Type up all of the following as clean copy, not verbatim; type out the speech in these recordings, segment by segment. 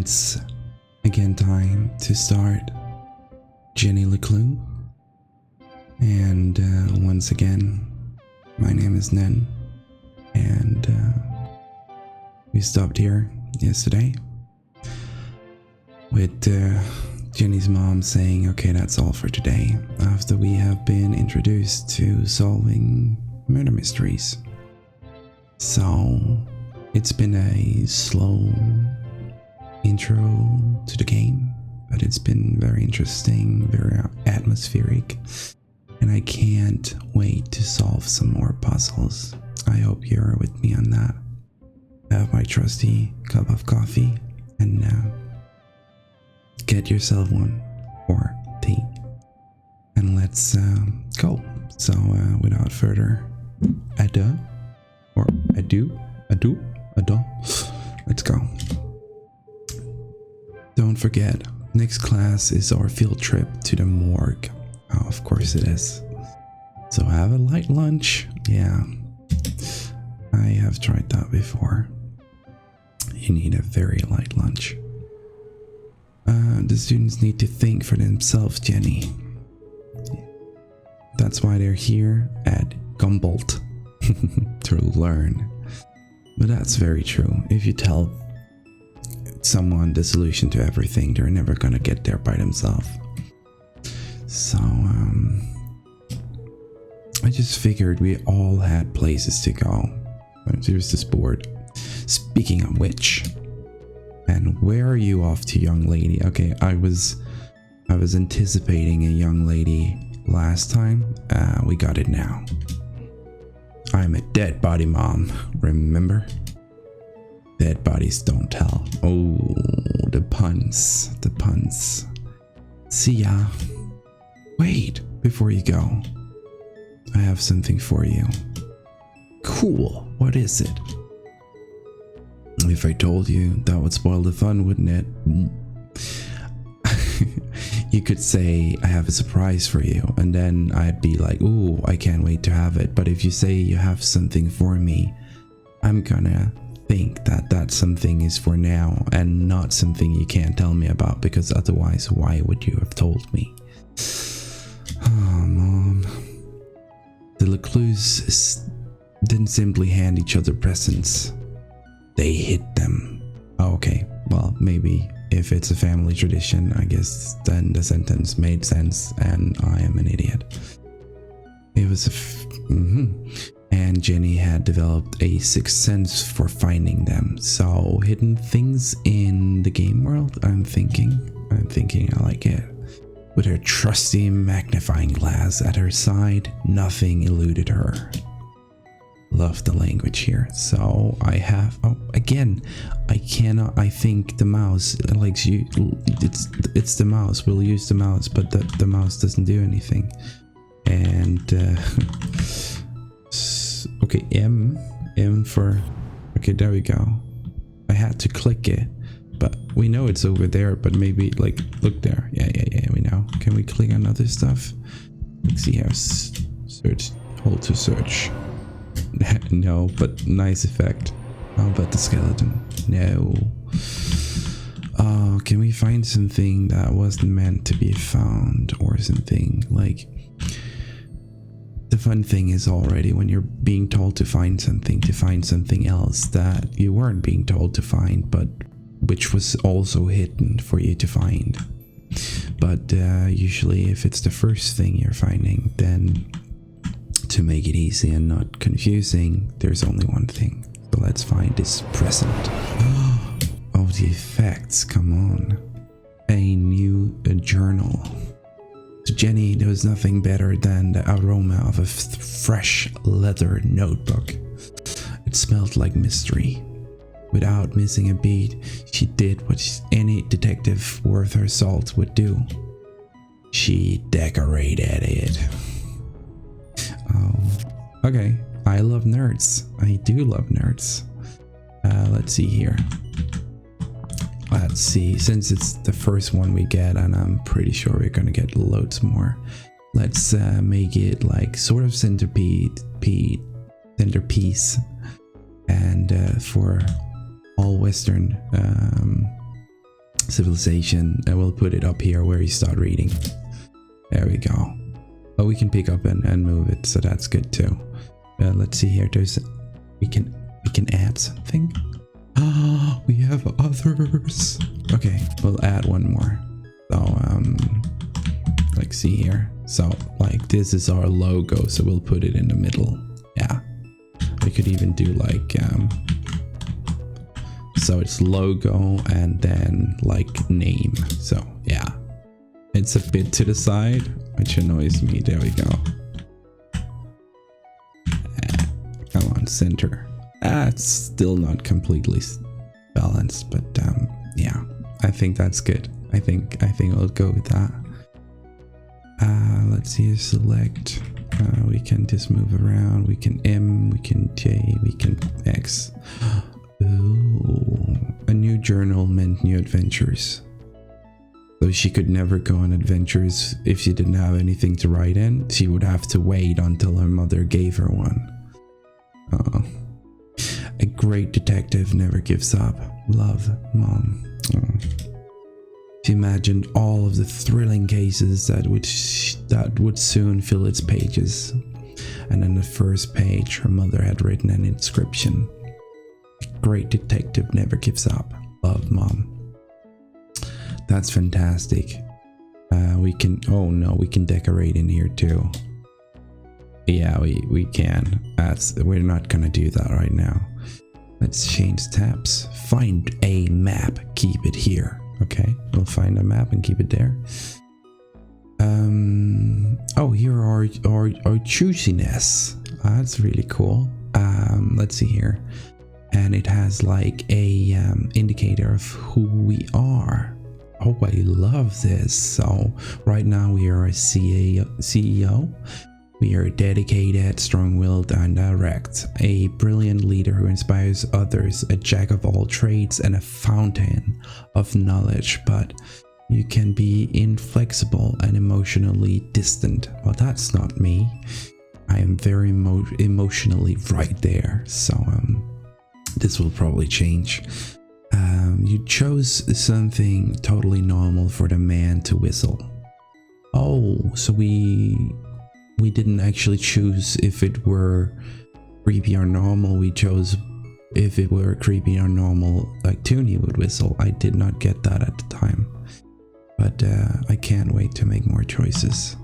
it's again time to start Jenny LeClue. And once again, my name is Nenn. And we stopped here yesterday with Jenny's mom saying, okay, that's all for today, after we have been introduced to solving murder mysteries. So it's been a slow intro to the game, but it's been very interesting, very atmospheric, and I can't wait to solve some more puzzles. I hope you're with me on that. I have my trusty cup of coffee, and get yourself one or tea, and let's go. So without further ado, let's go. Don't forget, next class is our field trip to the morgue. Oh, of course it is. So have a light lunch. Yeah, I have tried that before. You need a very light lunch. The students need to think for themselves, Jenny. That's why they're here at Gumboldt, to learn. But that's very true. If you tell someone the solution to everything, they're never gonna get there by themselves. So I just figured we all had places to go. Here's this board. Speaking of which, and where are you off to, young lady? Okay, I was anticipating a young lady last time. We got it now. I'm a dead body mom, remember? Dead bodies don't tell. Oh, the puns. See ya. Wait, before you go, I have something for you. Cool, what is it? If I told you, that would spoil the fun, wouldn't it? You could say, I have a surprise for you, and then I'd be like, ooh, I can't wait to have it. But if you say you have something for me, I'm gonna think that that something is for now and not something you can't tell me about, because otherwise, why would you have told me? Oh, Mom. The LeClues didn't simply hand each other presents. They hid them. Oh, okay, well, maybe if it's a family tradition, I guess then the sentence made sense, and I am an idiot. It was and Jenny had developed a sixth sense for finding them. So hidden things in the game world, I'm thinking I like it. With her trusty magnifying glass at her side, nothing eluded her. Love the language here. So I have, again, I think the mouse likes you. It's the mouse. We'll use the mouse, but the mouse doesn't do anything. And okay, M for, okay, there we go. I had to click it, but we know it's over there, but maybe like, look there. Yeah, we know. Can we click on other stuff? Let's see how search, hold to search. No, but nice effect. How about the skeleton? No. Oh, can we find something that wasn't meant to be found, or something? Like, the fun thing is already when you're being told to find something else that you weren't being told to find, but which was also hidden for you to find. But usually if it's the first thing you're finding, then to make it easy and not confusing, there's only one thing. So let's find this present. Oh, the effects, come on. A new journal. To Jenny, there was nothing better than the aroma of a fresh leather notebook. It smelled like mystery. Without missing a beat, she did what any detective worth her salt would do. She decorated it. Oh, okay. I love nerds. I do love nerds. Let's see here. Let's see, since it's the first one we get, and I'm pretty sure we're gonna get loads more. Let's make it like sort of centerpiece, and for all Western civilization, and we'll put it up here where you start reading. There we go. Oh, we can pick up and move it, so that's good too. Let's see here. We can add something. Ah, we have others. Okay, we'll add one more. So like see here. So like this is our logo, so we'll put it in the middle. Yeah. We could even do like so it's logo and then like name. So yeah. It's a bit to the side, which annoys me. There we go. Come on, center. It's still not completely balanced, but yeah, I think that's good. I think I'll go with that. Let's see, select. We can just move around. We can M, we can J, we can X. Ooh, a new journal meant new adventures. So she could never go on adventures if she didn't have anything to write in. She would have to wait until her mother gave her one. A great detective never gives up. Love, Mom. She imagined all of the thrilling cases that would soon fill its pages. And on the first page, her mother had written an inscription. A great detective never gives up. Love, Mom. That's fantastic. We can, oh no, we can decorate in here too. Yeah, we can. We're not gonna do that right now. Let's change tabs. Find a map, keep it here. Okay, we'll find a map and keep it there. Oh, here are our choosiness. That's really cool. Let's see here. And it has like a indicator of who we are. Oh, I love this. So right now we are a CEO. We are dedicated, strong-willed, and direct. A brilliant leader who inspires others, a jack of all trades, and a fountain of knowledge. But you can be inflexible and emotionally distant. Well, that's not me. I am very emotionally right there. So this will probably change. You chose something totally normal for the man to whistle. Oh, so we didn't actually choose if it were creepy or normal. We chose if it were creepy or normal, like Toonie would whistle. I did not get that at the time, but I can't wait to make more choices.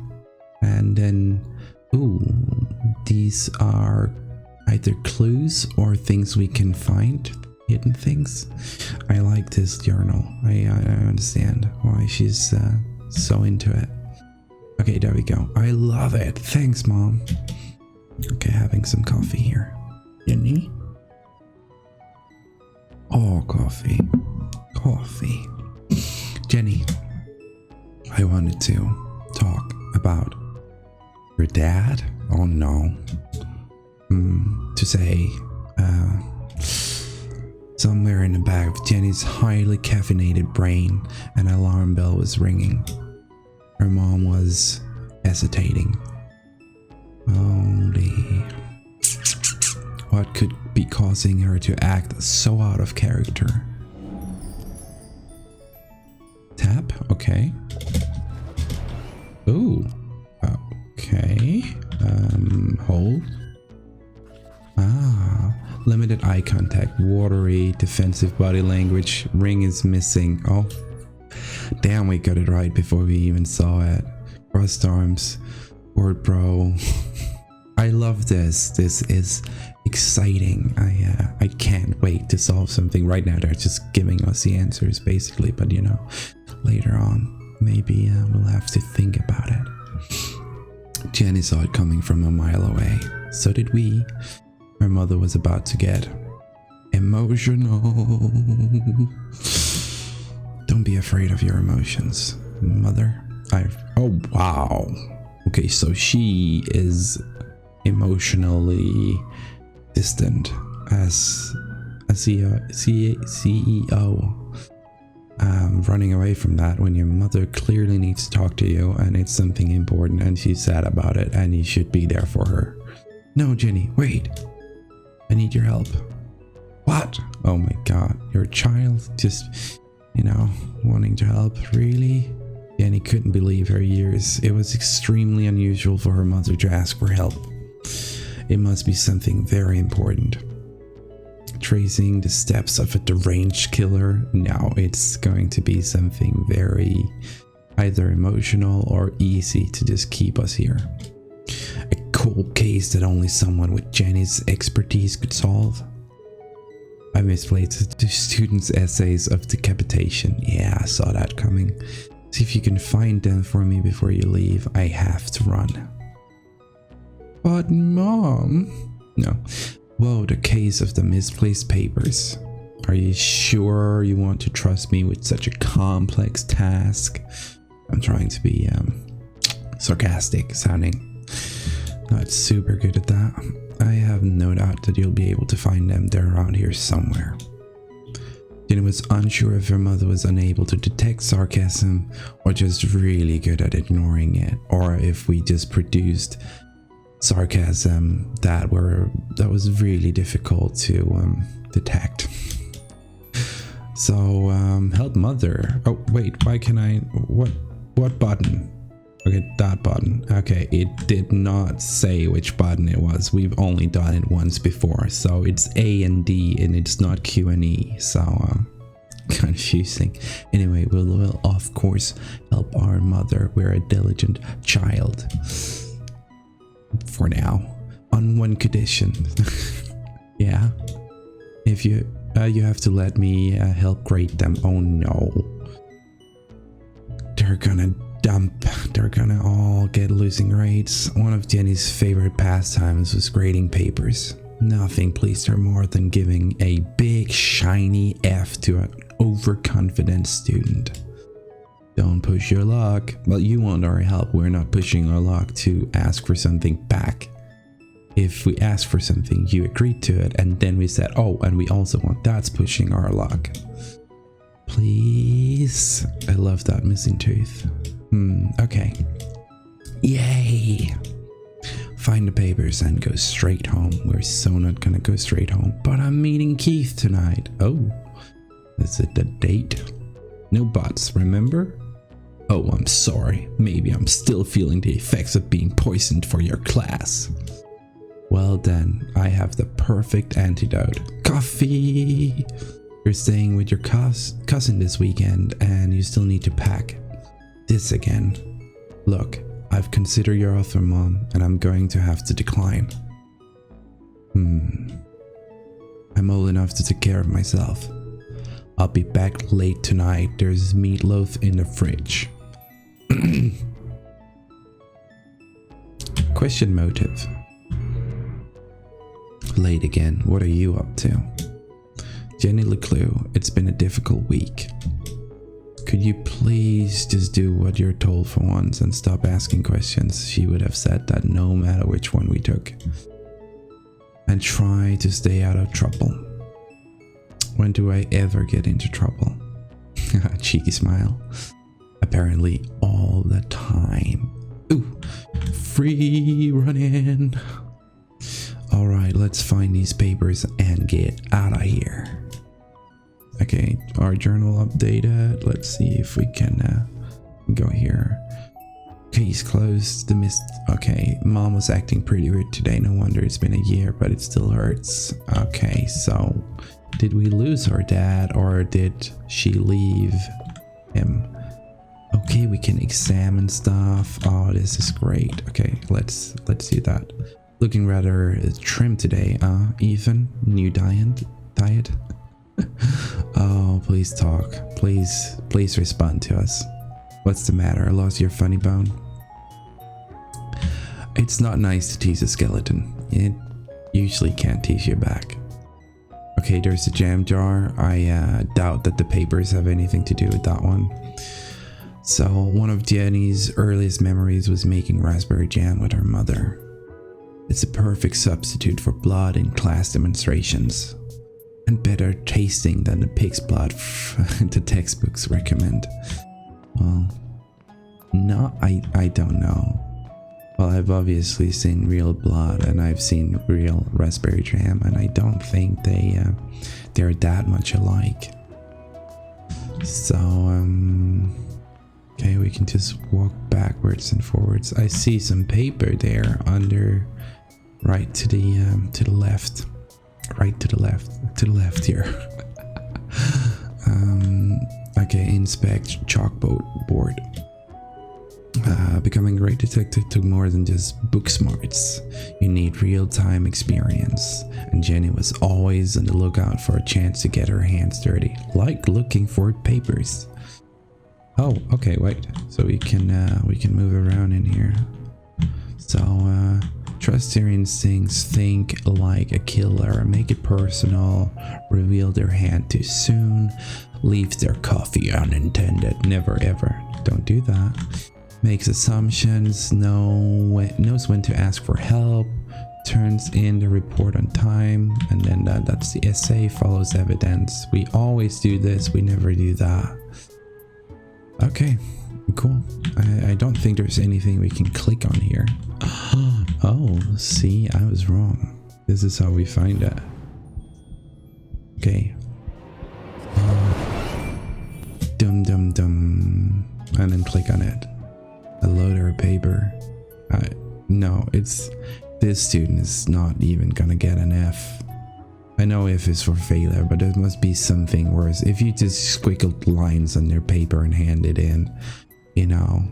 And then, ooh, these are either clues or things we can find. Hidden things. I like this journal. I understand why she's so into it. Okay, there we go. I love it. Thanks, Mom. Okay, having some coffee here. Jenny? Oh, coffee. Coffee. Jenny, I wanted to talk about your dad. Oh no. To say, somewhere in the back of Jenny's highly caffeinated brain, an alarm bell was ringing. Her mom was hesitating. Holy. What could be causing her to act so out of character? Tap? Okay. Ooh. Okay. Hold. Limited eye contact, watery, defensive body language, ring is missing. Oh, damn, we got it right before we even saw it. Crossed arms, word bro. I love this. This is exciting. I can't wait to solve something. Right now they're just giving us the answers basically, but you know, later on maybe we'll have to think about it. Jenny saw it coming from a mile away. So did we. Her mother was about to get emotional. Don't be afraid of your emotions, mother. Oh wow. Okay, so she is emotionally distant as a CEO. Running away from that when your mother clearly needs to talk to you and it's something important and she's sad about it and you should be there for her. No, Jenny, wait. I need your help. What? Oh my god, your child just you know, wanting to help, really? Jenny couldn't believe her ears. It was extremely unusual for her mother to ask for help. It must be something very important. Tracing the steps of a deranged killer? No, it's going to be something very either emotional or easy to just keep us here. A cold case that only someone with Jenny's expertise could solve. I misplaced the students' essays of decapitation. Yeah, I saw that coming. See if you can find them for me before you leave. I have to run. But Mom... No. Whoa, the case of the misplaced papers. Are you sure you want to trust me with such a complex task? I'm trying to be sarcastic sounding. Not super good at that. I have no doubt that you'll be able to find them. They're around here somewhere. Jenny was unsure if her mother was unable to detect sarcasm or just really good at ignoring it, or if we just produced sarcasm that was really difficult to detect. So help mother. Oh wait, why can I? What button? Okay, that button. Okay, it did not say which button it was. We've only done it once before, so it's A and D and it's not Q and E, so confusing. Anyway, we'll of course help our mother. We're a diligent child. For now, on one condition. Yeah, if you have to let me help grade them. Oh no, they're gonna all get losing grades. One of Jenny's favorite pastimes was grading papers. Nothing pleased her more than giving a big shiny F to an overconfident student. Don't push your luck. Well, you want our help. We're not pushing our luck to ask for something back. If we ask for something, you agreed to it, and then we said, oh, and we also want, that's pushing our luck. Please. I love that missing tooth. Okay. Yay. Find the papers and go straight home. We're so not gonna go straight home. But I'm meeting Keith tonight. Oh, is it the date? No buts, remember? Oh, I'm sorry. Maybe I'm still feeling the effects of being poisoned for your class. Well then, I have the perfect antidote. Coffee! You're staying with your cousin this weekend and you still need to pack. This again. Look, I've considered your offer, Mom, and I'm going to have to decline. I'm old enough to take care of myself. I'll be back late tonight. There's meatloaf in the fridge. Question motive. Late again. What are you up to? Jenny LeClue, it's been a difficult week. Could you please just do what you're told for once and stop asking questions? She would have said that no matter which one we took. And try to stay out of trouble. When do I ever get into trouble? Cheeky smile. Apparently all the time. Ooh, free run-in. Alright, let's find these papers and get out of here. Okay, our journal updated. Let's see if we can go here. Case closed. Okay, Mom was acting pretty weird today. No wonder it's been a year, but it still hurts. Okay, so did we lose our dad or did she leave him? Okay, we can examine stuff. Oh, this is great. Okay, let's do that. Looking rather trim today, Ethan. New diet? Oh, please talk. Please respond to us. What's the matter? Lost your funny bone? It's not nice to tease a skeleton. It usually can't tease you back. Okay, there's a jam jar. I doubt that the papers have anything to do with that one. So, one of Jenny's earliest memories was making raspberry jam with her mother. It's a perfect substitute for blood in class demonstrations. And better tasting than the pig's blood the textbooks recommend. Well, no, I don't know. Well, I've obviously seen real blood and I've seen real raspberry jam, and I don't think they're that much alike. So, okay, we can just walk backwards and forwards. I see some paper there under, right to the left. Right to the left here. Okay, inspect chalkboard. Becoming a great detective took more than just book smarts. You need real-time experience, and Jenny was always on the lookout for a chance to get her hands dirty, like looking for papers. Oh, okay, wait. So we can move around in here. So trust your instincts, think like a killer, make it personal, reveal their hand too soon, leave their coffee unintended, never ever. Don't do that. Makes assumptions, knows when to ask for help, turns in the report on time, and then that's the essay, follows evidence. We always do this, we never do that. Okay, cool. I don't think there's anything we can click on here. Oh, see, I was wrong. This is how we find it. Okay. Dum. And then click on it. A loader of paper. No, this student is not even gonna get an F. I know F is for failure, but there must be something worse. If you just squiggled lines on their paper and hand it in, you know.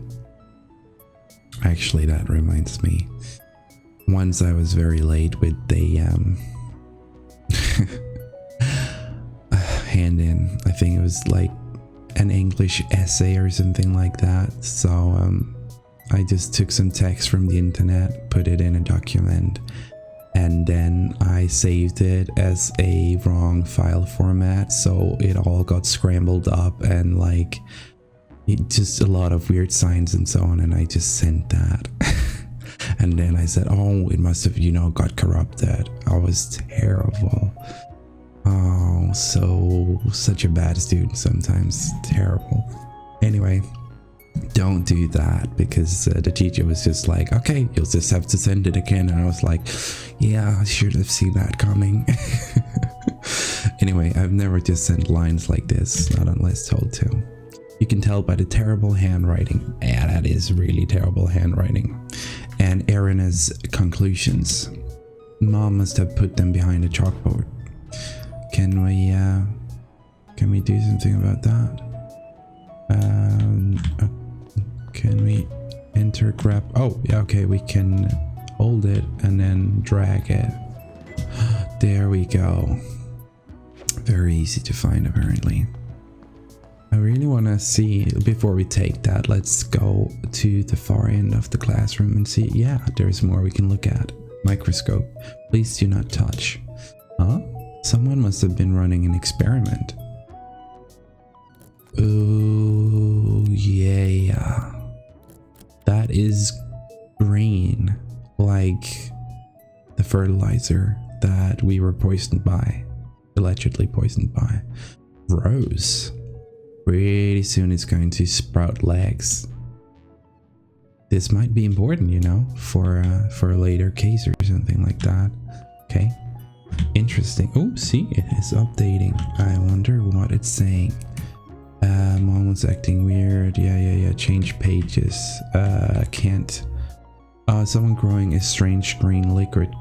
Actually, that reminds me. Once I was very late with the hand in. I think it was like an English essay or something like that. So I just took some text from the internet, put it in a document, and then I saved it as a wrong file format, so it all got scrambled up and like just a lot of weird signs and so on, and I just sent that. And then I said, oh, it must have, got corrupted. I was terrible. Oh, such a bad student sometimes. Terrible. Anyway, don't do that, because the teacher was just like, okay, you'll just have to send it again. And I was like, yeah, I should have seen that coming. Anyway, I've never just sent lines like this, not unless told to. You can tell by the terrible handwriting. Yeah, that is really terrible handwriting. And Erina's conclusions. Mom must have put them behind a chalkboard. Can we do something about that? Can we enter grab? Oh, yeah, okay, we can hold it and then drag it. There we go. Very easy to find, apparently. I really want to see, before we take that, let's go to the far end of the classroom and see. Yeah, there's more we can look at. Microscope. Please do not touch. Huh? Someone must have been running an experiment. Oh, yeah. That is green, like the fertilizer that we were poisoned by, allegedly poisoned by. Rose. Pretty soon it's going to sprout legs. This might be important, for a later case or something like that. Okay. Interesting. Oh, see, it is updating. I wonder what it's saying. Mom was acting weird. Yeah. Change pages. Can't. Someone growing a strange green liquid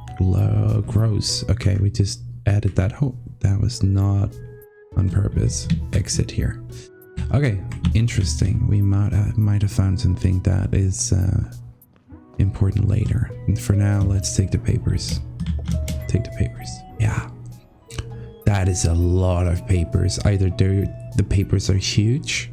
grows. Okay, we just added that. Oh, that was not on purpose. Exit here. Okay, interesting. We might have found something that is important later. And for now, let's take the papers. Take the papers. Yeah. That is a lot of papers. Either the papers are huge,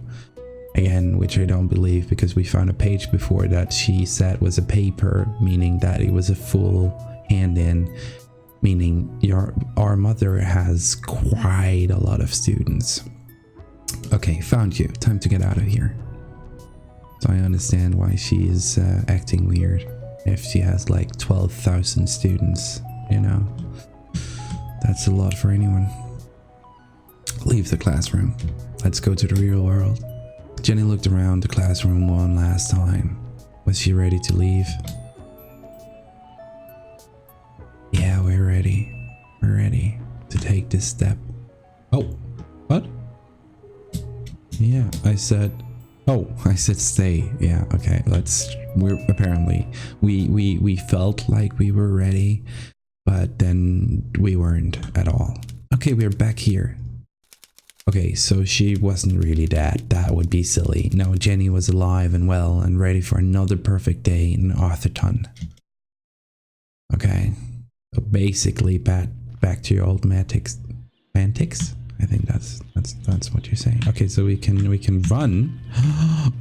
again, which I don't believe, because we found a page before that she said was a paper, meaning that it was a full hand-in, meaning our mother has quite a lot of students. Okay, found you. Time to get out of here. So I understand why she is acting weird if she has like 12,000 students, That's a lot for anyone. Leave the classroom. Let's go to the real world. Jenny looked around the classroom one last time. Was she ready to leave? Yeah, we're ready. We're ready to take this step. Oh, what? I said, oh, I said stay. Yeah, okay, we're apparently, we felt like we were ready, but then we weren't at all. Okay, we're back here. Okay, so she wasn't really dead. That would be silly. No, Jenny was alive and well and ready for another perfect day in Artherton. Okay, so basically back to your old antics. I think that's what you're saying. Okay, so we can run.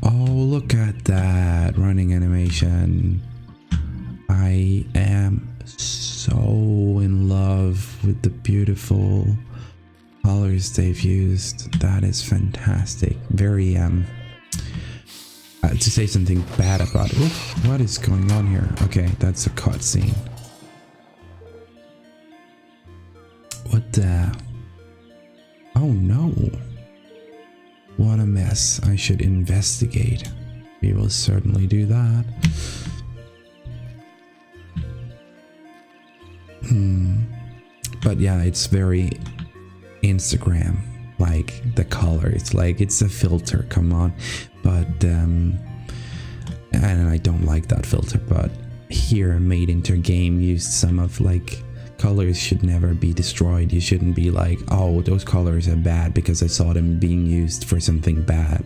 Oh, look at that running animation. I am so in love with the beautiful colors they've used. That is fantastic. Very to say something bad about it. Oof, what is going on here? Okay, that's a cutscene. What the? Oh no. What a mess. I should investigate. We will certainly do that. But yeah, it's very Instagram, like the color. It's like it's a filter, come on. But and I don't like that filter, but here Made Into Game used some of like colors should never be destroyed. You shouldn't be like, oh, those colors are bad because I saw them being used for something bad.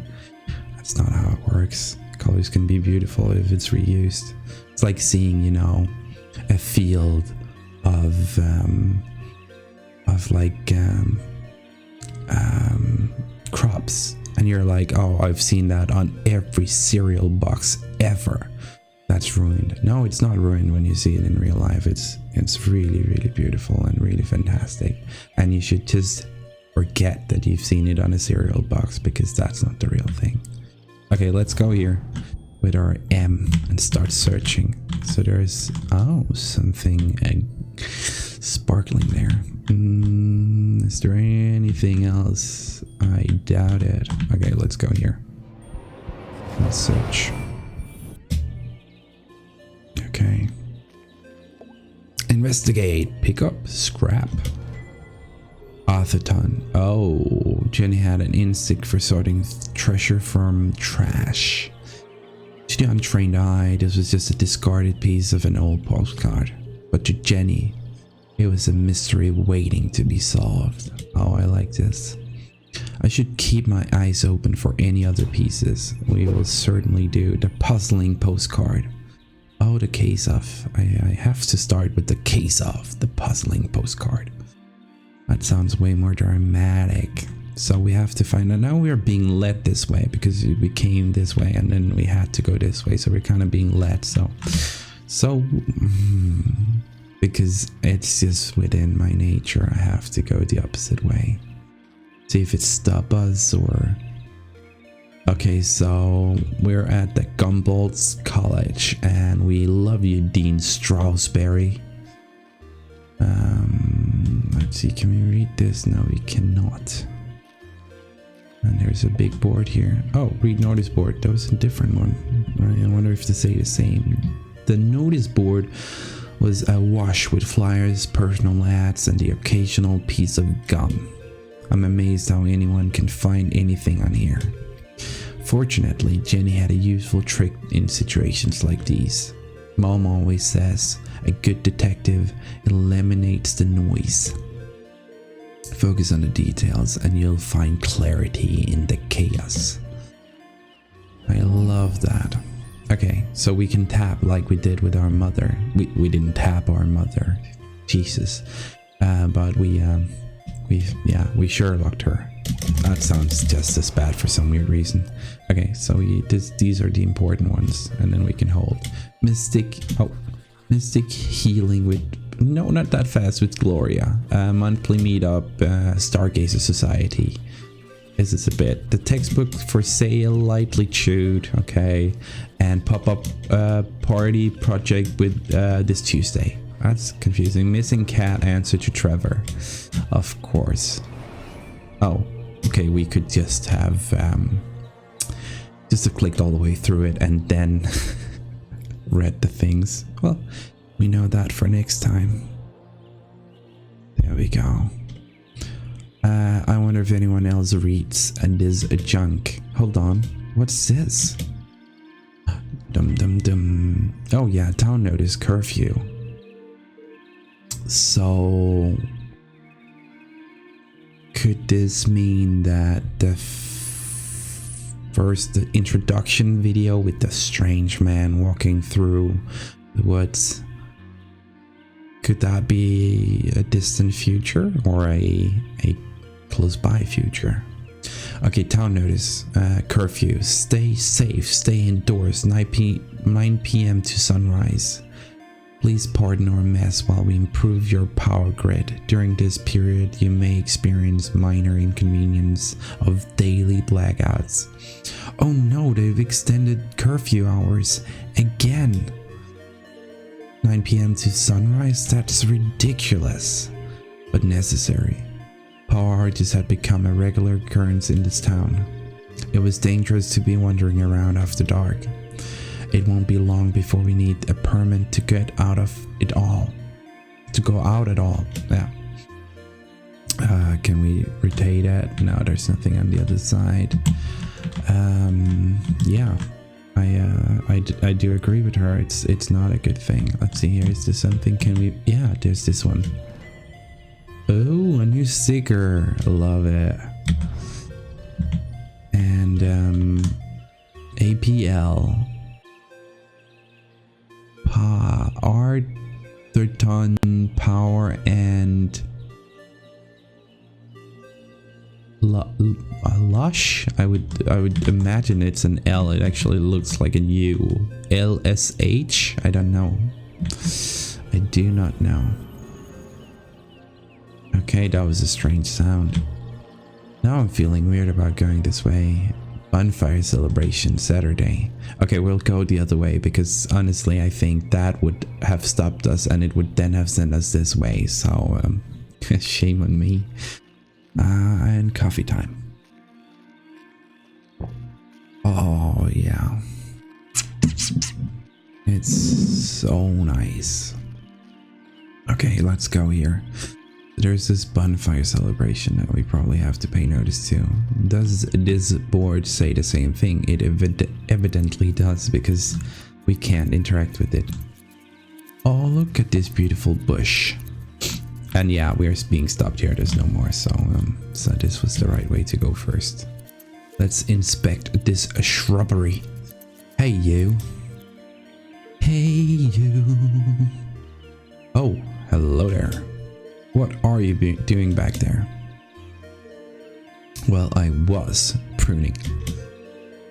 That's not how it works. Colors can be beautiful if it's reused. It's like seeing, you know, a field of like crops, and you're like, oh, I've seen that on every cereal box ever. That's ruined. No, it's not ruined when you see it in real life. It's really, really beautiful and really fantastic, and you should just forget that you've seen it on a cereal box, because that's not the real thing. Okay, let's go here with our M and start searching. So there's, oh, something sparkling there. Is there anything else? I doubt it. Okay, let's go here. Let's search. Okay. Investigate. Pick up scrap. Artherton. Oh, Jenny had an instinct for sorting treasure from trash. To the untrained eye, this was just a discarded piece of an old postcard. But to Jenny, it was a mystery waiting to be solved. Oh, I like this. I should keep my eyes open for any other pieces. We will certainly do. The puzzling postcard. Oh, the case of. I have to start with the case of the puzzling postcard. That sounds way more dramatic. So we have to find out. Now we are being led this way because we came this way and then we had to go this way. So we're kind of being led. So because it's just within my nature, I have to go the opposite way. See if it stops us or... Okay, so we're at the Gumbold's College and we love you, Dean Strawberry. Let's see, can we read this? No, we cannot. And there's a big board here. Oh, read notice board. That was a different one. I wonder if they say the same. The notice board was awash with flyers, personal ads, and the occasional piece of gum. I'm amazed how anyone can find anything on here. Fortunately, Jenny had a useful trick in situations like these. Mom always says, a good detective eliminates the noise. Focus on the details and you'll find clarity in the chaos. I love that. Okay, so we can tap like we did with our mother. We didn't tap our mother, Jesus, but we Sherlocked her. That sounds just as bad for some weird reason. Okay, so these are the important ones, and then we can hold mystic healing with. No, not that fast with Gloria. Monthly meetup, Stargazer Society. This is a bit. The textbook for sale, lightly chewed. Okay, and pop-up party project with this Tuesday. That's confusing. Missing cat answer to Trevor. Of course. Oh, okay. We could just have just have clicked all the way through it and then read the things. Well, we know that for next time. There we go. I wonder if anyone else reads this junk. Hold on. What's this? Dum dum dum. Oh yeah, town notice curfew. So could this mean that the first introduction video with the strange man walking through the woods, could that be a distant future or a close by future? Okay, town notice, curfew. Stay safe, stay indoors, 9 p.m. to sunrise. Please pardon our mess while we improve your power grid. During this period, you may experience minor inconvenience of daily blackouts. Oh no, they've extended curfew hours again. 9 p.m. to sunrise? That's ridiculous, but necessary. Power outages had become a regular occurrence in this town. It was dangerous to be wandering around after dark. It won't be long before we need a permit to get out of it all. To go out at all. Yeah. Can we rotate it? No, there's nothing on the other side. Yeah. I do agree with her. It's not a good thing. Let's see here. Is there something? Can we? Yeah, there's this one. Oh, a new sticker. I love it. And APL. Artherton power and lush. I would imagine it's an L. It actually looks like a U. LSH. I don't know. I do not know. Okay, that was a strange sound. Now I'm feeling weird about going this way. Bonfire Celebration Saturday. Okay, we'll go the other way because honestly I think that would have stopped us and it would then have sent us this way. So shame on me. And coffee time. Oh yeah. It's so nice. Okay, let's go here. There's this bonfire celebration that we probably have to pay notice to. Does this board say the same thing? It evidently does, because we can't interact with it. Oh, look at this beautiful bush. And yeah, we're being stopped here. There's no more, so this was the right way to go first. Let's inspect this shrubbery. Hey you. Hey you. Oh, hello there. What are you doing back there? Well, I was pruning.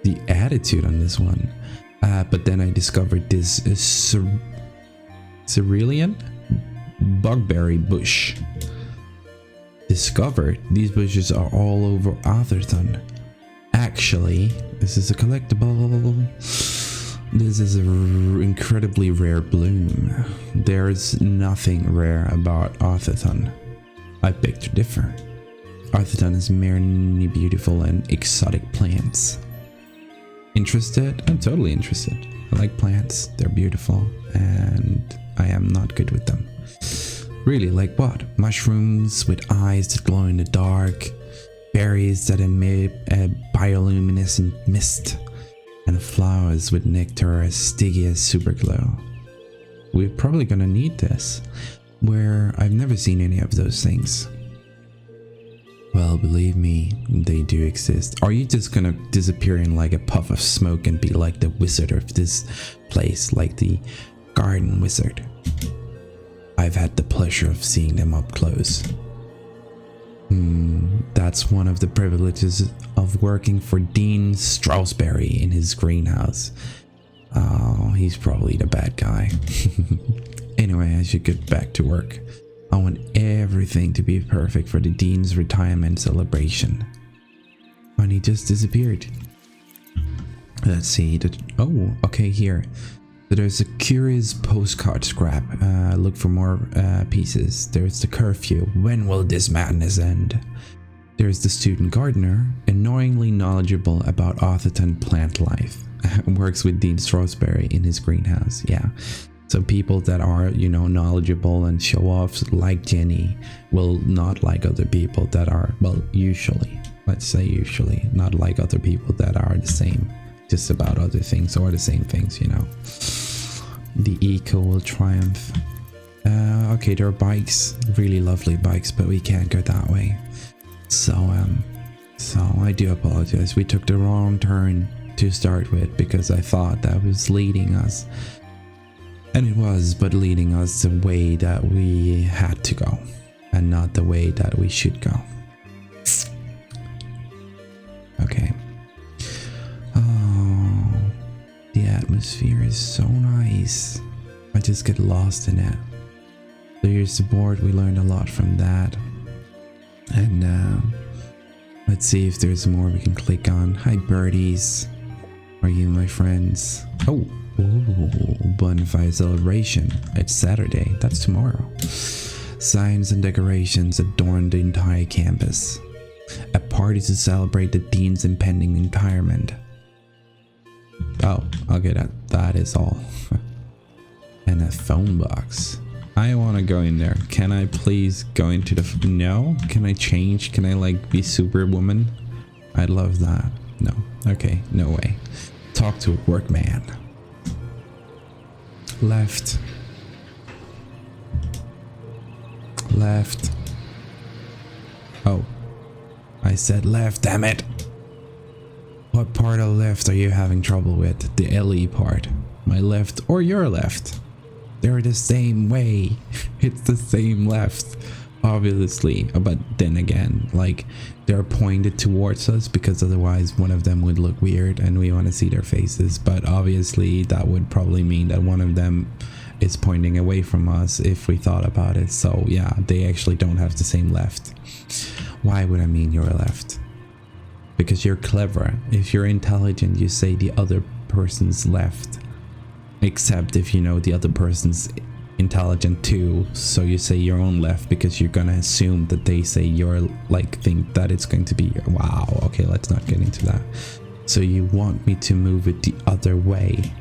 The attitude on this one. But then I discovered this cerulean bugberry bush. Discovered? These bushes are all over Artherton. Actually, this is a collectible. This is an incredibly rare bloom. There's nothing rare about Artherton. I beg to differ. Artherton is merely beautiful and exotic plants. Interested? I'm totally interested. I like plants. They're beautiful and I am not good with them. Really, like what? Mushrooms with eyes that glow in the dark. Berries that emit a bioluminescent mist. And flowers with nectar as sticky as superglue. We're probably gonna need this, where I've never seen any of those things. Well, believe me, they do exist. Are you just gonna disappear in like a puff of smoke and be like the wizard of this place, like the garden wizard? I've had the pleasure of seeing them up close. That's one of the privileges of working for Dean Strasberry in his greenhouse. Oh, he's probably the bad guy. Anyway, I should get back to work. I want everything to be perfect for the Dean's retirement celebration. And he just disappeared. Let's see. Oh, okay, here. So there's a curious postcard scrap. Look for more pieces. There's the curfew. When will this madness end? There's the student gardener, annoyingly knowledgeable about Artherton plant life. Works with Dean Strasberry in his greenhouse. Yeah. So people that are, you know, knowledgeable and show off like Jenny will not like other people that are, well, usually, let's say usually, not like other people that are the same, just about other things or the same things, you know. The eco will triumph. Okay, there are bikes, really lovely bikes, but we can't go that way. So I do apologize. We took the wrong turn to start with because I thought that was leading us. And it was, but leading us the way that we had to go and not the way that we should go. Okay. Oh, the atmosphere is so nice. I just get lost in it. So here's the board. We learned a lot from that. And let's see if there's more we can click on. Hi birdies. Are you my friends? Oh, ooh, Bonfire Celebration. It's Saturday. That's tomorrow. Signs and decorations adorn the entire campus. A party to celebrate the dean's impending retirement. Oh, okay, that is all. And a phone box. I want to go in there. Can I please go into the... No? Can I change? Can I like be Superwoman? I'd love that. No. Okay, no way. Talk to a workman. Left. Left. Oh. I said left, damn it. What part of left are you having trouble with? The LE part. My left or your left? They're the same way. It's the same left, obviously. But then again, like, they're pointed towards us because otherwise one of them would look weird and we want to see their faces. But obviously that would probably mean that one of them is pointing away from us if we thought about it. So yeah, they actually don't have the same left. Why would I mean your left? Because you're clever. If you're intelligent, you say the other person's left. Except if you know the other person's intelligent too, so you say your own left because you're gonna assume that they say your, like, think that it's going to be your... Wow, okay, let's not get into that. So you want me to move it the other way?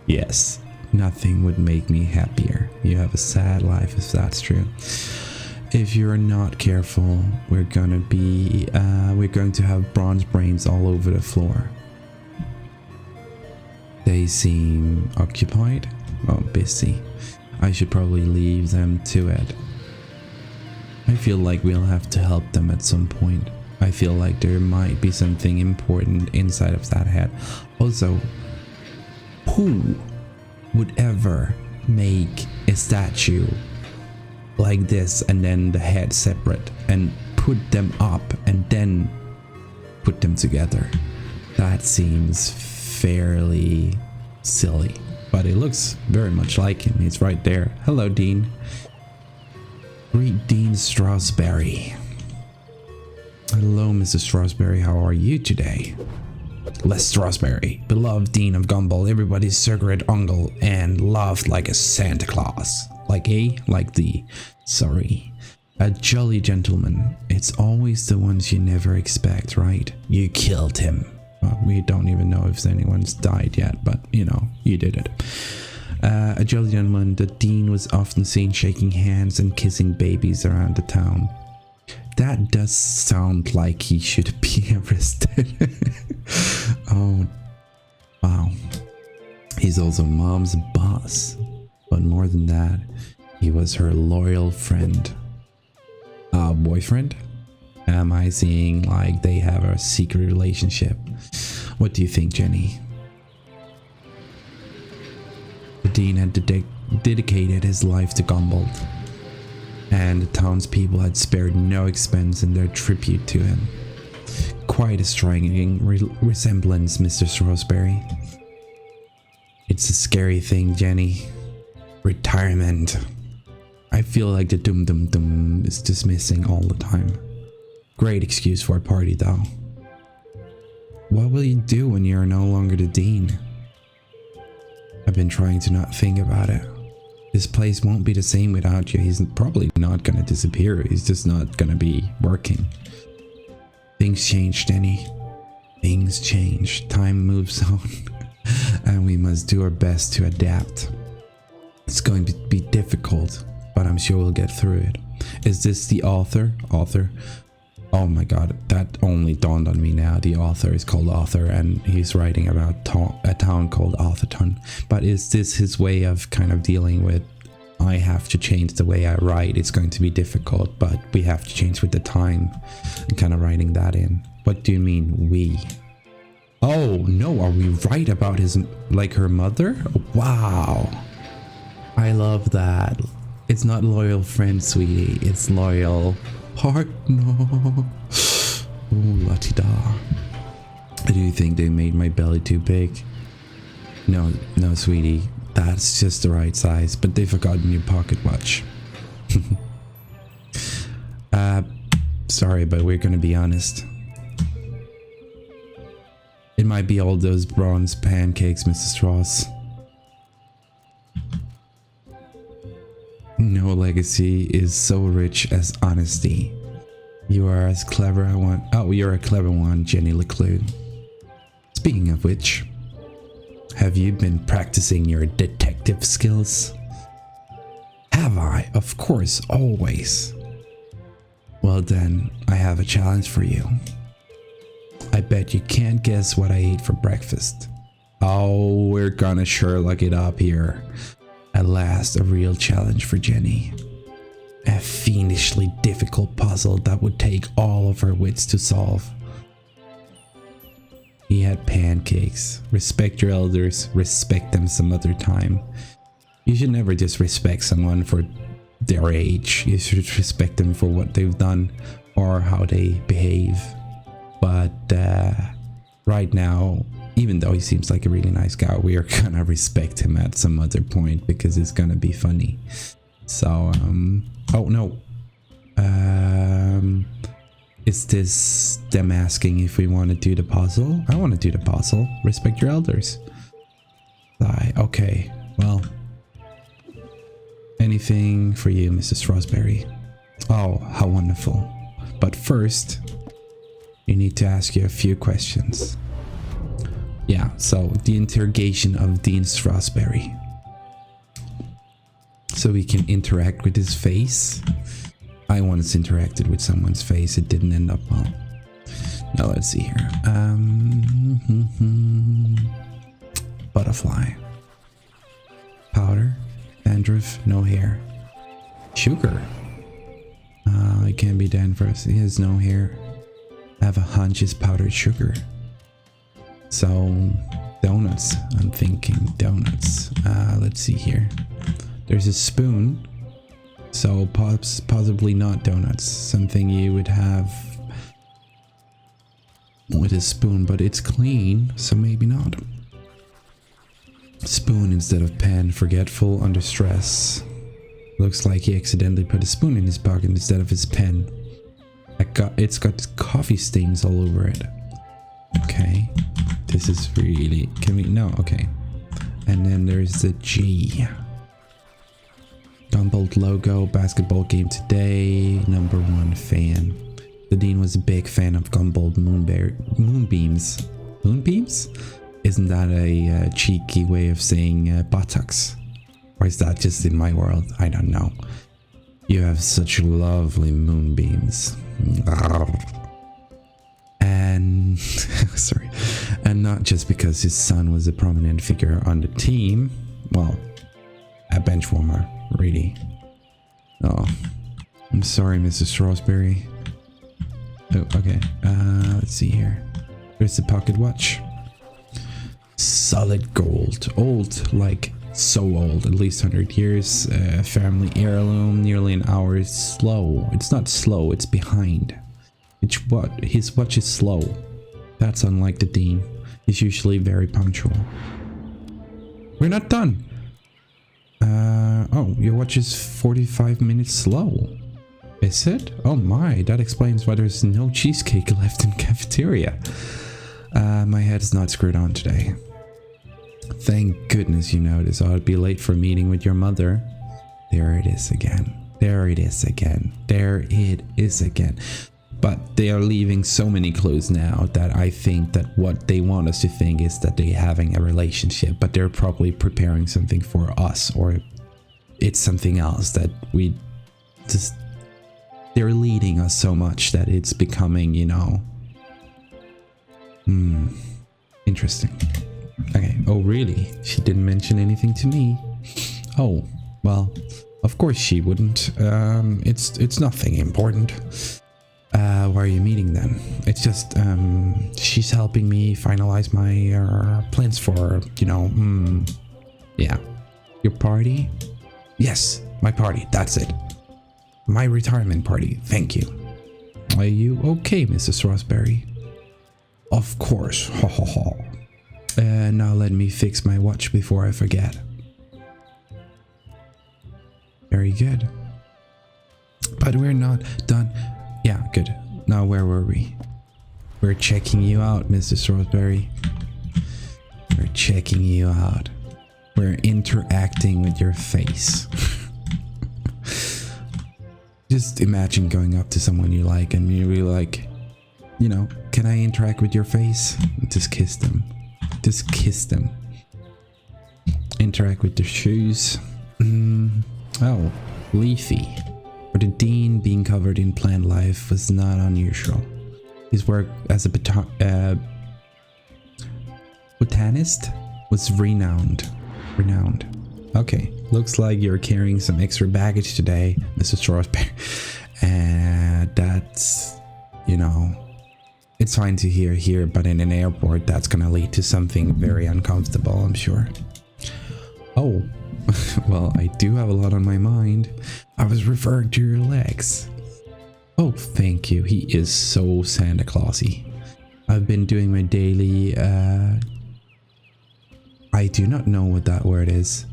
Yes, nothing would make me happier. You have a sad life if that's true. If you're not careful, we're going to have bronze brains all over the floor. They seem occupied. Oh, busy. I should probably leave them to it. I feel like we'll have to help them at some point. I feel like there might be something important inside of that head. Also, who would ever make a statue like this and then the head separate and put them up and then put them together? That seems fairly silly, but it looks very much like him. He's right there. Hello, Dean. Greet Dean Strasberry. Hello, Mrs. Strasberry. How are you today? Les Strasberry, beloved Dean of Gumball, everybody's secret uncle, and loved like a Santa Claus. Like A, like D. Sorry. A jolly gentleman. It's always the ones you never expect, right? You killed him. Well, we don't even know if anyone's died yet, but you know, you did it. A jolly gentleman, the Dean was often seen shaking hands and kissing babies around the town. That does sound like he should be arrested. Oh, wow. He's also Mom's boss. But more than that, he was her loyal friend. Boyfriend? Am I seeing like they have a secret relationship? What do you think, Jenny? The Dean had dedicated his life to Gumball, and the townspeople had spared no expense in their tribute to him. Quite a striking resemblance, Mr. Strasberry. It's a scary thing, Jenny. Retirement. I feel like the dum-dum-dum is just missing all the time. Great excuse for a party, though. What will you do when you're no longer the Dean? I've been trying to not think about it. This place won't be the same without you. He's probably not gonna disappear. He's just not gonna be working. Things change, Jenny. Things change. Time moves on. And we must do our best to adapt. It's going to be difficult, but I'm sure we'll get through it. Is this the author? Oh my god, that only dawned on me now. The author is called Arthur, and he's writing about a town called Artherton. But is this his way of kind of dealing with, I have to change the way I write, it's going to be difficult, but we have to change with the time, and kind of writing that in. What do you mean, we? Oh no, are we right about his, like her mother? Wow. I love that. It's not loyal friend, sweetie. It's loyal partner. Oh, la-ti-da. Do you think they made my belly too big? No, sweetie. That's just the right size, but they forgot your pocket watch. Sorry, but we're gonna be honest. It might be all those bronze pancakes, Mrs. Ross. No legacy is so rich as honesty. You are as clever as one. Oh, you're a clever one, Jenny LeClue. Speaking of which, have you been practicing your detective skills? Have I? Of course, always. Well then, I have a challenge for you. I bet you can't guess what I ate for breakfast. Oh, we're gonna Sherlock it up here. At last, a real challenge for Jenny. A fiendishly difficult puzzle that would take all of her wits to solve. He had pancakes. Respect your elders, respect them some other time. You should never just respect someone for their age. You should respect them for what they've done or how they behave. But right now, even though he seems like a really nice guy, we are gonna respect him at some other point because it's gonna be funny. So, oh no. Is this them asking if we want to do the puzzle? I want to do the puzzle. Respect your elders. Okay, well. Anything for you, Mrs. Rosberry. Oh, how wonderful. But first, you need to ask you a few questions. Yeah, so the interrogation of Dean Strasberry. So we can interact with his face. I once interacted with someone's face. It didn't end up well. Now let's see here. Butterfly. Powder. Dandruff. No hair. Sugar. It can't be Danvers. He has no hair. I have a hunch it's powdered sugar. So, donuts. I'm thinking donuts. Let's see here. There's a spoon. So, possibly not donuts. Something you would have with a spoon, but it's clean, so maybe not. Spoon instead of pen. Forgetful, under stress. Looks like he accidentally put a spoon in his pocket instead of his pen. It's got coffee stains all over it. Okay. This is really... Can we... No, okay. And then there's the G. Gumball logo, basketball game today, #1 fan. The Dean was a big fan of Gumball moonbeams. Moonbeams? Isn't that a cheeky way of saying buttocks? Or is that just in my world? I don't know. You have such lovely moonbeams. And sorry, and not just because his son was a prominent figure on the team. Well, a bench warmer, really. Oh, I'm sorry, Mrs. Strawberry. Oh, okay. Let's see here. There's the pocket watch. Solid gold, old, like so old, at least 100 years. Family heirloom, nearly an hour. Slow. It's not slow. It's behind. His watch is slow. That's unlike the Dean. He's usually very punctual. We're not done. Oh, your watch is 45 minutes slow. Is it? Oh my, that explains why there's no cheesecake left in cafeteria. My head's not screwed on today. Thank goodness you noticed. I'd be late for a meeting with your mother. There it is again. There it is again. There it is again. But they are leaving so many clues now that I think that what they want us to think is that they're having a relationship, but they're probably preparing something for us, or it's something else that we just, they're leading us so much that it's becoming, you know, interesting. Okay. Oh, really? She didn't mention anything to me. Oh, well, of course she wouldn't. It's nothing important. Why are you meeting then? It's just, she's helping me finalize my plans for, you know, yeah. Your party? Yes, my party. That's it. My retirement party. Thank you. Are you okay, Mrs. Roseberry? Of course. Ho ho ho. Now let me fix my watch before I forget. Very good. But we're not done. Yeah, good. Now where were we? We're checking you out, Mrs. Roseberry. We're checking you out. We're interacting with your face. Just imagine going up to someone you like and you're really like, you know, can I interact with your face? Just kiss them. Just kiss them. Interact with their shoes. Oh, leafy. For the dean, being covered in plant life was not unusual. His work as a botanist was renowned. Okay, looks like you're carrying some extra baggage today, Mrs. Roseberry. And that's, you know, it's fine to hear here, but in an airport, that's gonna lead to something very uncomfortable, I'm sure. Oh, well, I do have a lot on my mind. I was referring to your legs. Oh, thank you. He is so Santa Clausy. I've been doing my daily, I do not know what that word is.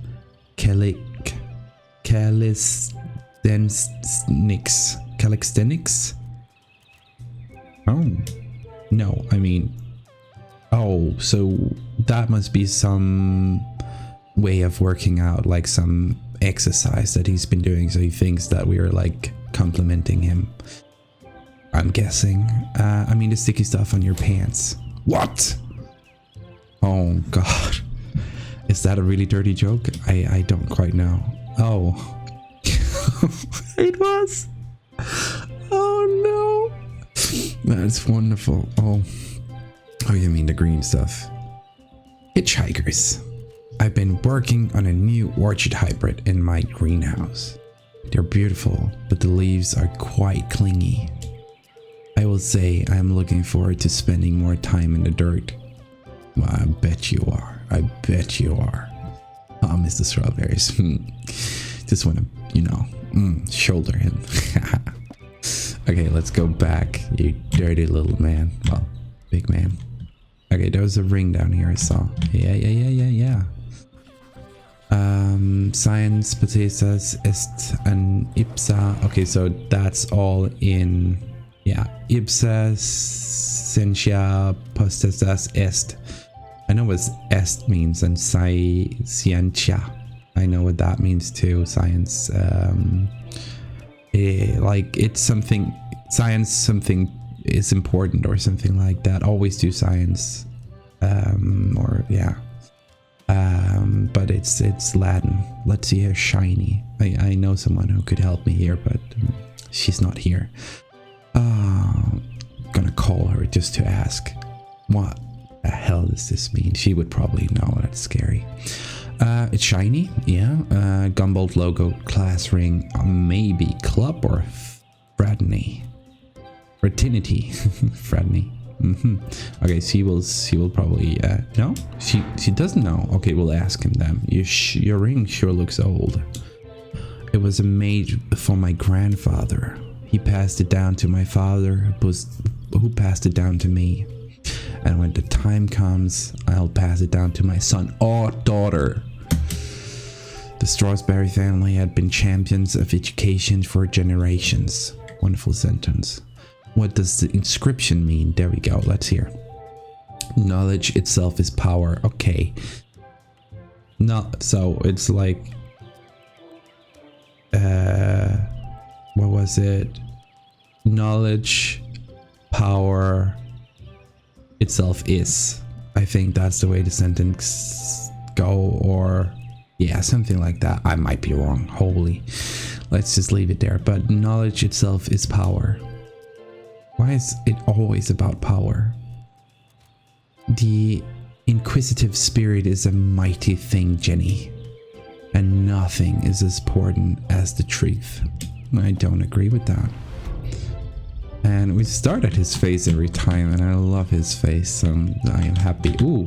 Calisthenics? Oh, no, I mean, oh, so that must be some way of working out, like some exercise that he's been doing, so he thinks that we are like complimenting him, I'm guessing. I mean the sticky stuff on your pants. What? Oh god, is that a really dirty joke? I don't quite know. Oh. It was. Oh no, that's wonderful. Oh, you mean the green stuff. Hitchhikers. I've been working on a new orchid hybrid in my greenhouse. They're beautiful, but the leaves are quite clingy. I will say I am looking forward to spending more time in the dirt. Well, I bet you are. I bet you are. Oh, Mr. Strawberries. Just want to, you know, shoulder him. Okay, let's go back, you dirty little man. Well, big man. Okay, there was a ring down here I saw. Yeah. Science potestas est an ipsa. Okay, so that's all in, yeah. Ipsa scientia potestas est. I know what est means, and scientia. I know what that means too. Science, like it's something. Science, something is important or something like that. Always do science, or yeah. But it's Latin. Let's see here. Shiny. I know someone who could help me here, but she's not here. Gonna call her just to ask. What the hell does this mean? She would probably know. That's scary. It's shiny. Yeah. Gumboldt logo, class ring, maybe club or fraternity. Fraternity. Okay, she will probably no, she doesn't know. Okay, we'll ask him then. Your ring sure looks old. It was made for my grandfather. He passed it down to my father, who passed it down to me. And when the time comes, I'll pass it down to my son or daughter. The Strasberry family had been champions of education for generations. Wonderful sentence. What does the inscription mean? There we go. Let's hear. Knowledge itself is power. Okay. So it's like, what was it? Knowledge, power itself is. I think that's the way the sentence go, or Yeah, something like that. I might be wrong. Holy. Let's just leave it there. But knowledge itself is power. Why is it always about power? The inquisitive spirit is a mighty thing, Jenny. And nothing is as important as the truth. I don't agree with that. And we start at his face every time, and I love his face, so I am happy. Ooh,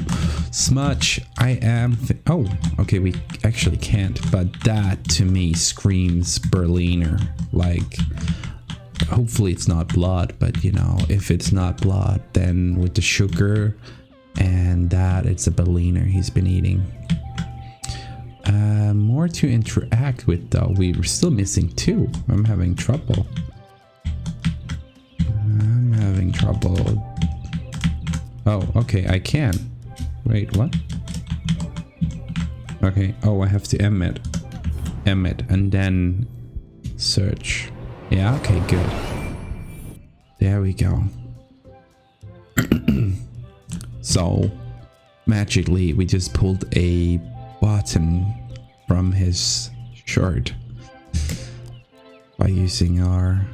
smudge. I am... oh, okay, we actually can't, but that to me screams Berliner. Like, hopefully it's not blood, but you know, if it's not blood, then with the sugar and that, it's a Berliner he's been eating. More to interact with though. We're still missing 2. I'm having trouble. Oh, okay, I can. Wait, what? Okay, oh, I have to emit, and then search. Yeah, okay, good. There we go. So, magically, we just pulled a button from his shirt by using our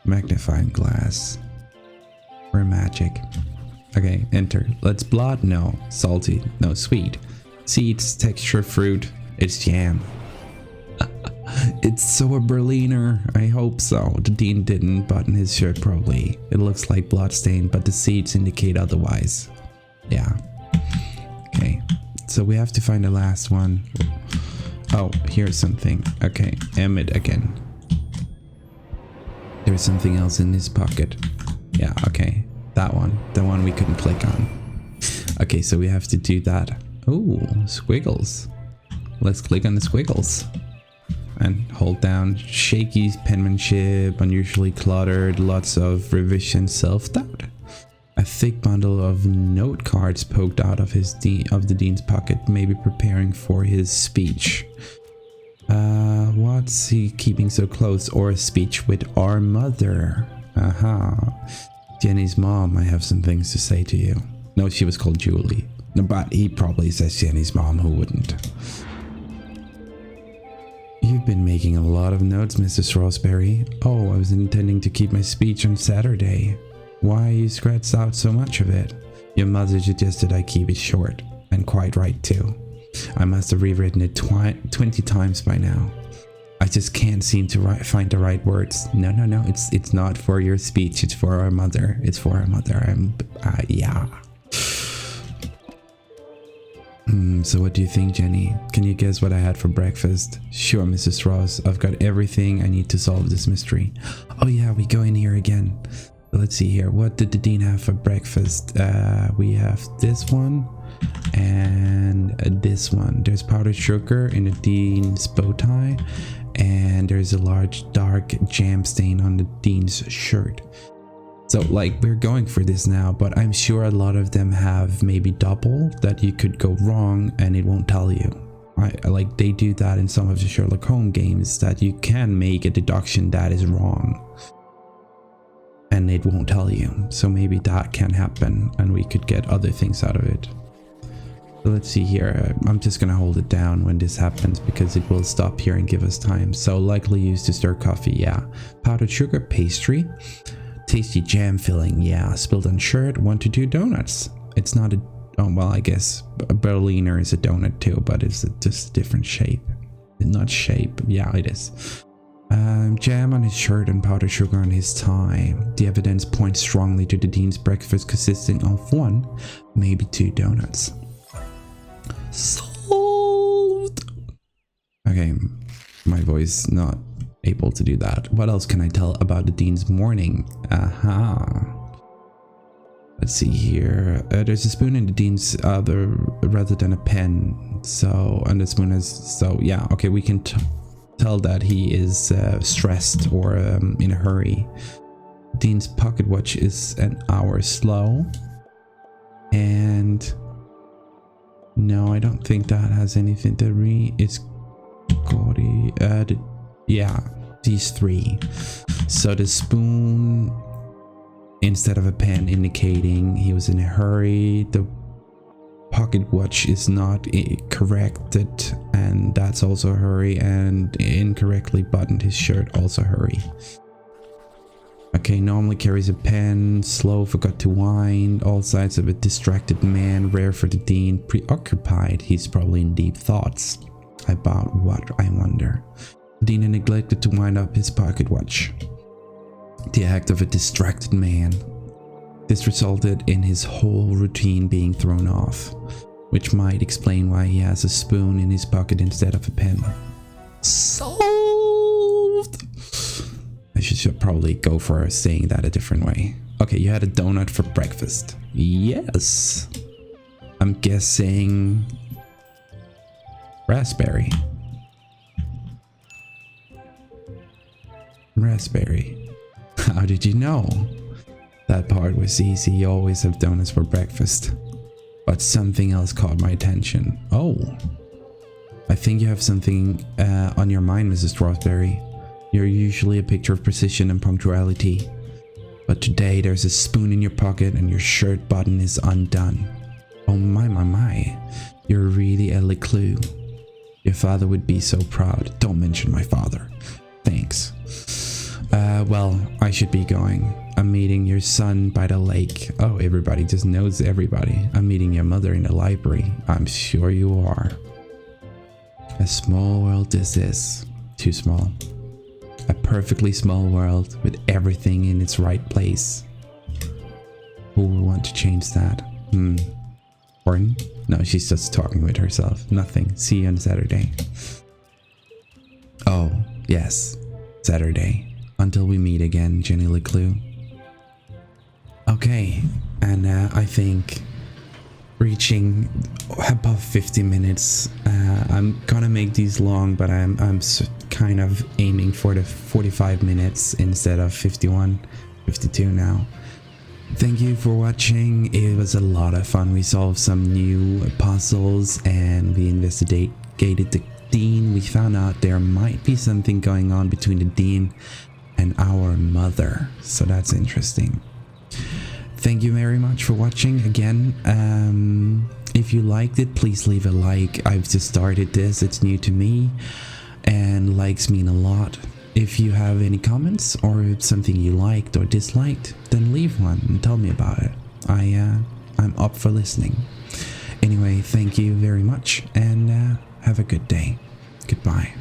magnifying glass. We're magic. Okay, enter. Let's blood. No. Salty. No. Sweet. Seeds, texture, fruit. It's jam. It's so a Berliner. I hope so. The Dean didn't button his shirt probably. It looks like bloodstain, but the seeds indicate otherwise. Yeah. Okay. So we have to find the last one. Oh, here's something. Okay, Emmett again. There's something else in this pocket. Yeah, okay. That one. The one we couldn't click on. Okay, so we have to do that. Oh, squiggles. Let's click on the squiggles. And hold down. Shaky penmanship, unusually cluttered, lots of revision, self-doubt. A thick bundle of note cards poked out of the Dean's pocket, maybe preparing for his speech. What's he keeping so close? Or a speech with our mother? Aha. Jenny's mom, I have some things to say to you. No, she was called Julie. No, but he probably says Jenny's mom, who wouldn't? You've been making a lot of notes, Mrs. Roseberry. Oh, I was intending to keep my speech on Saturday. Why you scratched out so much of it? Your mother suggested I keep it short, and quite right too. I must have rewritten it 20 times by now. I just can't seem to find the right words. No, it's not for your speech. It's for our mother. It's for our mother. Yeah. So what do you think, Jenny? Can you guess what I had for breakfast? Sure, Mrs. Ross. I've got everything I need to solve this mystery. Oh yeah, we go in here again. Let's see here. What did the Dean have for breakfast? We have this one and this one. There's powdered sugar in the Dean's bow tie, and there's a large dark jam stain on the Dean's shirt. So like, we're going for this now, but I'm sure a lot of them have maybe double that you could go wrong and it won't tell you. Like they do that in some of the Sherlock Holmes games, that you can make a deduction that is wrong and it won't tell you. So maybe that can happen and we could get other things out of it. So let's see here. I'm just gonna hold it down when this happens because it will stop here and give us time. So likely used to stir coffee. Yeah. Powdered sugar, pastry, tasty jam filling. Yeah. Spilled on shirt, 1 to 2 donuts. It's not a, oh well, I guess a Berliner is a donut too, but it's just a different shape. Not shape. Yeah, it is. Jam on his shirt and powdered sugar on his tie. The evidence points strongly to the Dean's breakfast consisting of 1, maybe 2 donuts. Solved! Okay, my voice not able to do that. What else can I tell about the Dean's morning? Aha. Let's see here. There's a spoon in the Dean's rather than a pen. So, and the spoon is, so yeah, okay, we can tell that he is stressed or in a hurry. Dean's pocket watch is an hour slow. And no, I don't think that has anything to read. It's Gordy. Yeah, these 3. So the spoon instead of a pen indicating he was in a hurry. The pocket watch is not corrected, and that's also a hurry, and incorrectly buttoned his shirt, also hurry. Okay, normally carries a pen, slow, forgot to wind, all sides of a distracted man, rare for the dean, preoccupied, he's probably in deep thoughts. About what, I wonder. The dean had neglected to wind up his pocket watch. The act of a distracted man. This resulted in his whole routine being thrown off, which might explain why he has a spoon in his pocket instead of a pen. Solved! I should probably go for saying that a different way. Okay, you had a donut for breakfast. Yes. I'm guessing raspberry. Raspberry. How did you know? That part was easy. You always have donuts for breakfast. But something else caught my attention. Oh. I think you have something on your mind, Mrs. Strawberry. You're usually a picture of precision and punctuality. But today there's a spoon in your pocket and your shirt button is undone. Oh my. You're really a LeClue. Your father would be so proud. Don't mention my father. Thanks. Well, I should be going. I'm meeting your son by the lake. Oh, everybody just knows everybody. I'm meeting your mother in the library. I'm sure you are. A small world this is. Too small. A perfectly small world with everything in its right place. Who will want to change that? Pardon? No, she's just talking with herself. Nothing. See you on Saturday. Oh, yes. Saturday. Until we meet again, Jenny LeClue. Okay, and I think reaching above 50 minutes. I'm gonna make these long, but I'm kind of aiming for the 45 minutes instead of 51, 52 now. Thank you for watching. It was a lot of fun. We solved some new puzzles and we investigated the dean. We found out there might be something going on between the dean and our mother, so that's interesting. Thank you very much for watching again. If you liked it, please leave a like. I've just started this, it's new to me, and likes mean a lot. If you have any comments or if something you liked or disliked, then leave one and tell me about it. I'm up for listening. Anyway, thank you very much, and have a good day. Goodbye.